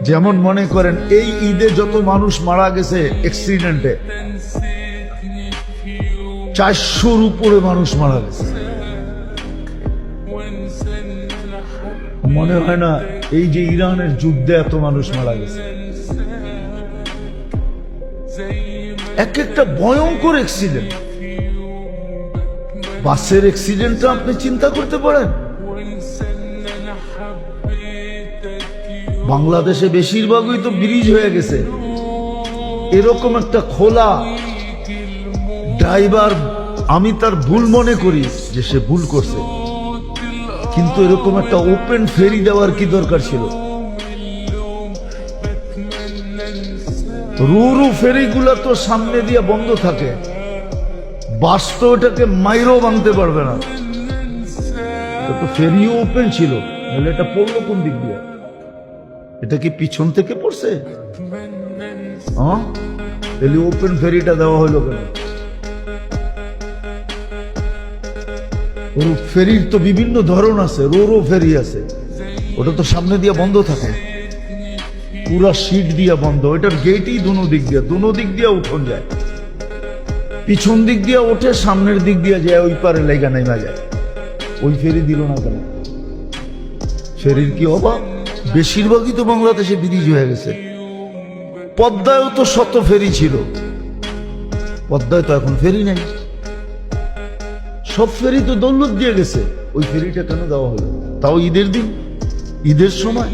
যেমন মনে করেন এই ঈদে যত মানুষ মারা গেছে অ্যাক্সিডেন্টে 400-র উপরে মানুষ মারা গেছে। মনে হয় না এই যে ইরানের যুদ্ধে এত মানুষ মারা গেছে। এক একটা ভয়ঙ্কর অ্যাক্সিডেন্ট। বাসের অ্যাক্সিডেন্টটা আপনি চিন্তা করতে পারেন। বাংলাদেশে বেশিরভাগই তো ব্রিজ হয়ে গেছে, এরকম একটা খোলা ড্রাইভার, আমি তার ভুল মনে করি যে সে ভুল করছে, কিন্তু এরকম একটা ওপেন ফেরি দেওয়ার কি দরকার ছিল? রুরু ফেরিগুলা তো সামনে দিয়ে বন্ধ থাকে, বাস তো ওটাকে মাইরও ভাঙতে পারবে না। তো ফেরিও ওপেন ছিল, তাহলে এটা পড়লো কোন দিক দিয়ে? এটা কি পিছন থেকে পড়ছে? হ্যাঁ, তাহলে ওপেন ফেরিটা দেওয়া হলো কেন? ফেরির তো বিভিন্ন ধরন আছে, রোরো ফেরি আছে, ওটা তো সামনে দিয়ে বন্ধ থাকে, পুরা সিট দিয়ে বন্ধ, ওইটার গেটই দুনো দিক দিয়ে উঠন যায়, পিছন দিক দিয়ে ওঠে, সামনের দিক দিয়ে যায়, ওই পারে লেগা নেমা যায়। ওই ফেরি দিল না কেন? ফেরির কি অভাব? বেশিরভাগই তো বাংলাদেশে ব্রিজ হয়ে গেছে। পদ্মায়ও তো শত ফেরি ছিল, পদ্মায় তো এখন ফেরি নাই, সব ফেরি তো দৌলত দিয়ে গেছে। ওই ফেরিটা কেন দেওয়া হলো? তাও ঈদের দিন, ঈদের সময়।